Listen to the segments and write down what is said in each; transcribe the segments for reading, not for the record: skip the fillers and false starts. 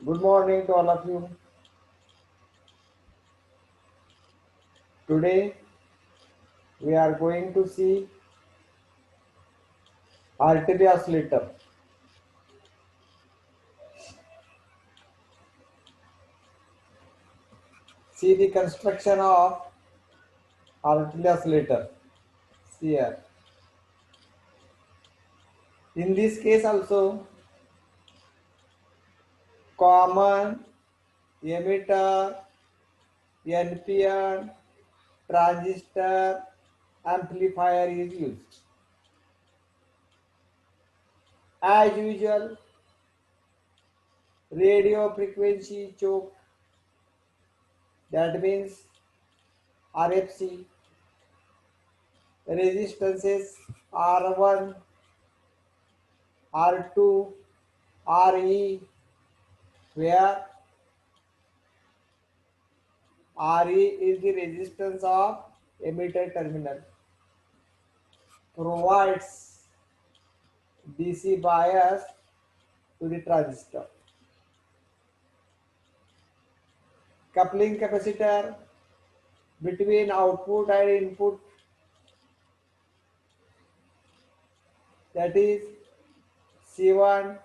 Good morning to all of you. Today we are going to see artery oscillator. See the construction of artery oscillator. See here. In this case also common emitter, NPN, transistor, amplifier is used. As usual, radio frequency choke, that means RFC, resistances R1, R2, RE, where RE is the resistance of emitter terminal, provides DC bias to the transistor. Coupling capacitor between output and input, that is C1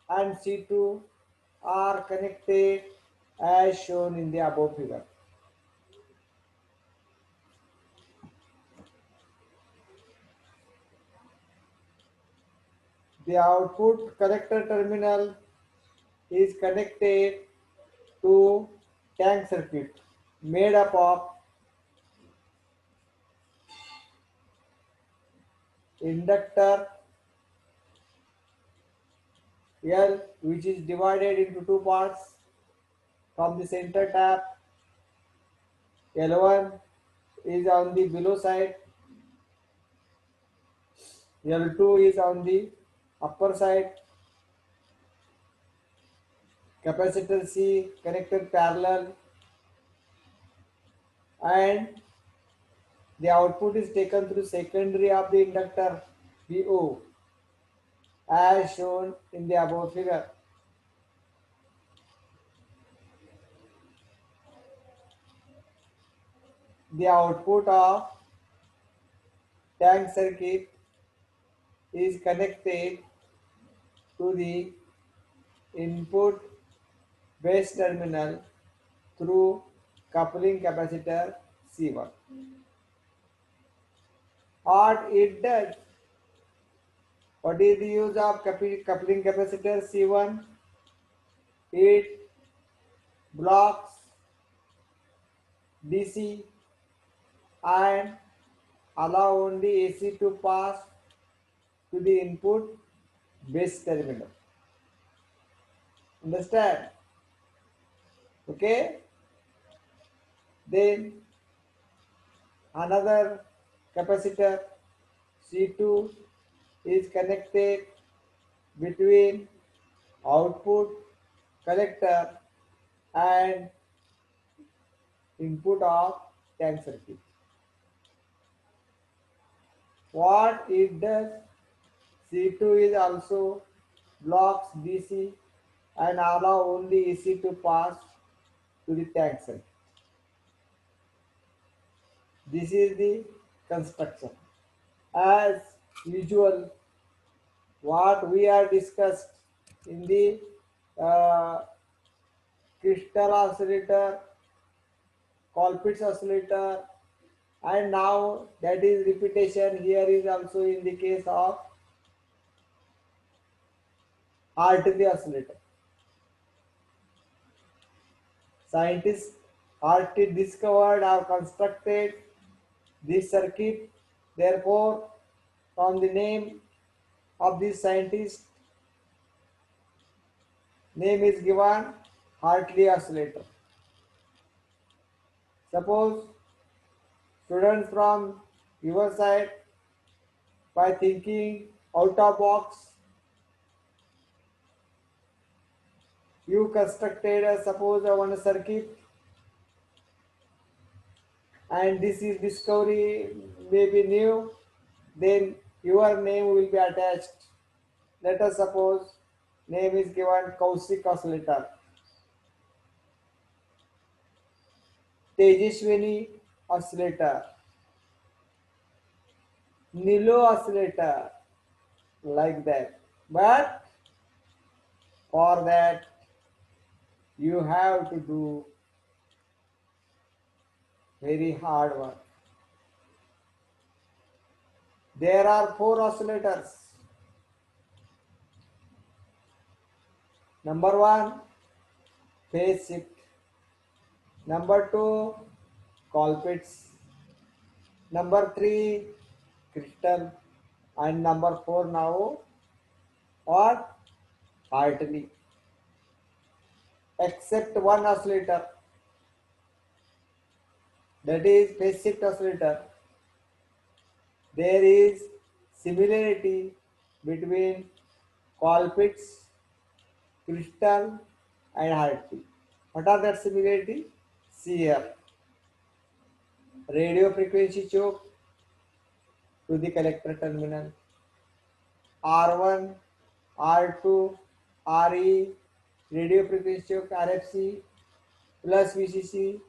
and C2, are connected as shown in the above figure. The output collector terminal is connected to tank circuit made up of inductor L, which is divided into two parts from the center tap. L1 is on the below side, L2 is on the upper side. Capacitor C connected parallel, and the output is taken through secondary of the inductor VO as shown in the above figure. The output of tank circuit is connected to the input base terminal through coupling capacitor C1. What it does? What is the use of coupling capacitor C1? It blocks DC and allow only AC to pass to the input base terminal. Understand? Okay. Then another capacitor C2 is connected between output collector and input of tank circuit. What it does? C2 is also blocks DC and allow only AC to pass to the tank circuit. This is the construction. As usual, what we are discussed in the uh, crystal oscillator, Colpitts oscillator, and now that is repetition here is also in the case of Hartley oscillator. Scientists Hartley discovered or constructed this circuit. Therefore, from the name of this scientist, name is given Hartley oscillator. Suppose students from your side, by thinking out of box, you constructed a suppose a one circuit, and this is discovery may be new, then your name will be attached. Let us suppose name is given Kausik oscillator. Tejaswini oscillator, Nilo oscillator, like that. But for that, you have to do very hard work. There are four oscillators. Number one, phase shift. Number two, Colpitts. Number three, crystal. And number four now, what? Hartley. Except one oscillator, that is phase shift oscillator. There is similarity between Colpitts, crystal, and Hartley. What are that similarity? See here. Radio frequency choke to the collector terminal. R1, R2, RE, radio frequency choke RFC plus VCC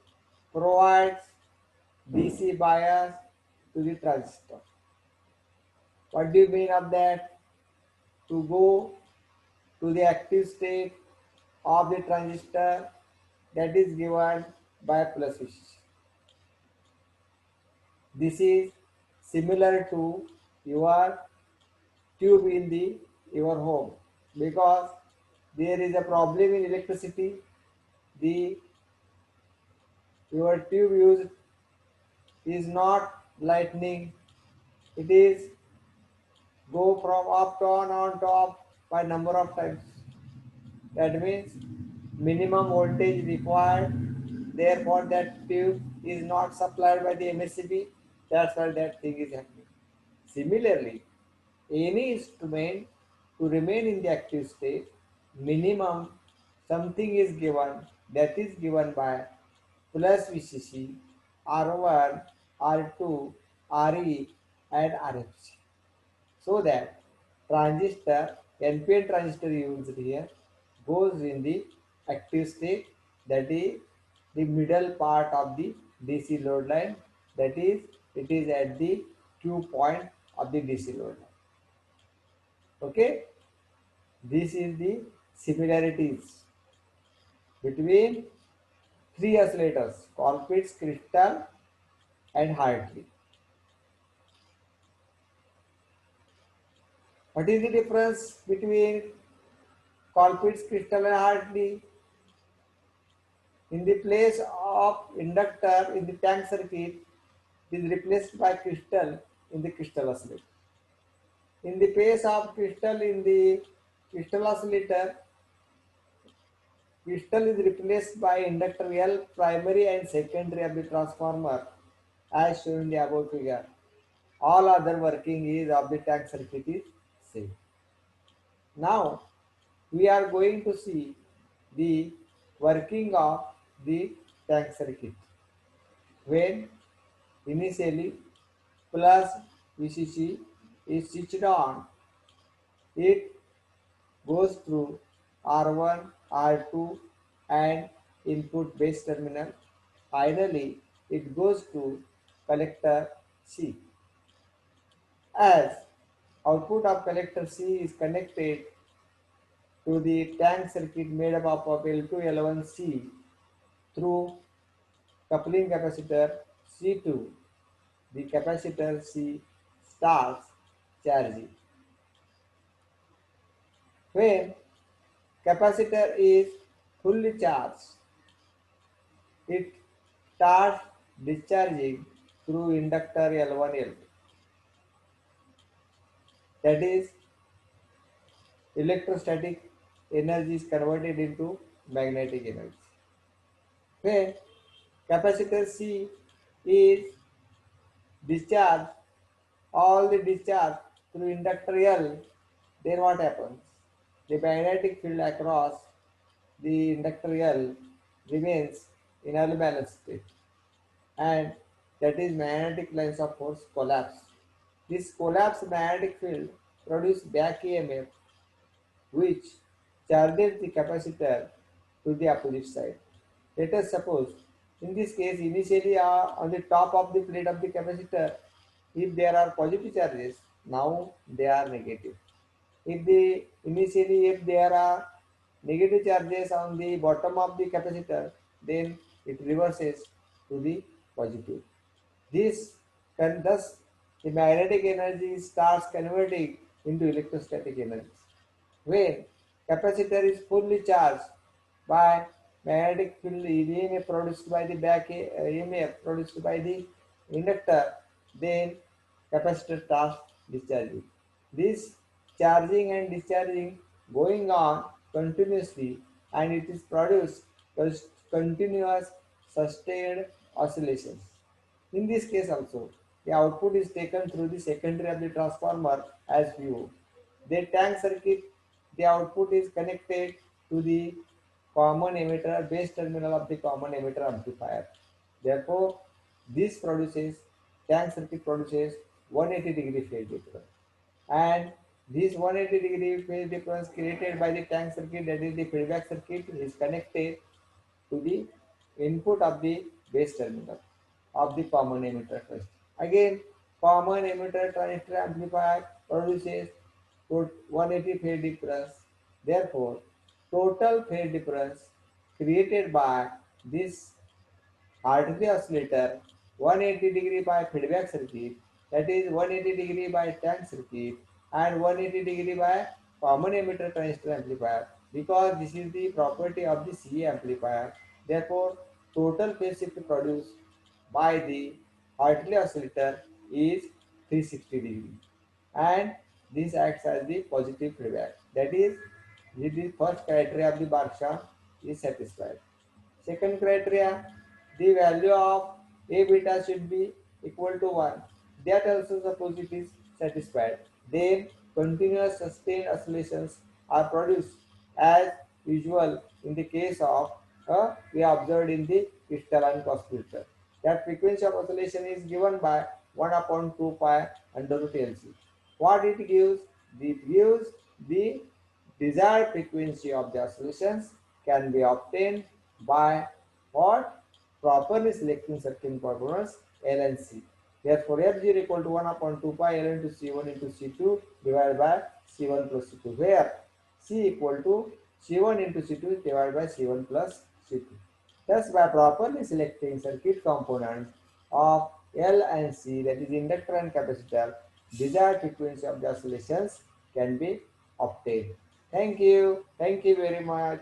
provides DC bias to the transistor. What do you mean of that? To go to the active state of the transistor, that is given by plus VCC. This is similar to your tube in the your home, because there is a problem in electricity. The your tube used is not lightning. It is go from up to on top by number of times. That means minimum voltage required. Therefore, that tube is not supplied by the MSCB. That's why that thing is happening. Similarly, any instrument to remain in the active state, minimum something is given, that is given by plus VCC, R1, R2, RE, and RFC. So that transistor, NPN transistor used here, goes in the active state, that is the middle part of the DC load line, that is it is at the Q point of the DC load line. Okay, this is the similarities between three oscillators: Colpitts, crystal, and Hartley. What is the difference between Colpitts, crystal, and Hartley? In the place of inductor in the tank circuit, it is replaced by crystal in the crystal oscillator. In the place of crystal in the crystal oscillator, crystal is replaced by inductor L, primary and secondary of the transformer, as shown in the above figure. All other working is of the tank circuit is same. Now we are going to see the working of the tank circuit. When initially plus VCC is switched on, it goes through R1, R2 and input base terminal. Finally, it goes to collector C. As output of collector C is connected to the tank circuit made up of L2, L1, C through coupling capacitor C2, the capacitor C starts charging. When capacitor is fully charged, it starts discharging through inductor L1, L2. That is, electrostatic energy is converted into magnetic energy. When capacitor C is discharged, all the discharge through inductor L, then what happens? The magnetic field across the inductor L remains in early balance state, and that is magnetic lines of force collapse. This collapsed magnetic field produces back EMF, which charges the capacitor to the opposite side. Let us suppose In this case, initially on the top of the plate of the capacitor, if there are positive charges, now they are negative. If there are negative charges on the bottom of the capacitor, then it reverses to the positive. This thus the magnetic energy starts converting into electrostatic energy. When capacitor is fully charged by magnetic field EMF produced by the back EMF produced by the inductor, then capacitor starts discharging. This charging and discharging going on continuously, and it is produced continuous sustained oscillations. In this case also, the output is taken through the secondary of the transformer as view. The tank circuit, the output is connected to the common emitter base terminal of the common emitter amplifier. Therefore, this produces, tank circuit produces 180-degree phase difference. And this 180-degree phase difference created by the tank circuit, that is the feedback circuit, is connected to the input of the base terminal of the common emitter first. Again, common emitter transistor amplifier produces 180 phase difference. Therefore, total phase difference created by this Hartley oscillator 180 degree by feedback circuit, that is 180 degree by tank circuit, and 180 degree by common emitter transistor amplifier, because this is the property of the CA amplifier. Therefore, total phase shift produced by the Hartley oscillator is 360 degree, and this acts as the positive feedback. That is, the first criteria of the Barksha is satisfied. Second criteria, the value of A beta should be equal to 1. That also suppose it is satisfied. Then continuous sustained oscillations are produced as usual in the case of we observed in the crystalline cross filter. That frequency of oscillation is given by 1 upon 2 pi under root LC. What it gives? It gives the desired frequency of the oscillations can be obtained by what? Properly selecting certain components L and C. Therefore, F0 equal to 1 upon 2 pi L into C1 into C2 divided by C1 plus C2, where C equal to C1 into C2 divided by C1 plus C2. Thus, by properly selecting circuit components of L and C, that is inductor and capacitor, desired frequency of the oscillations can be obtained. Thank you. Thank you very much.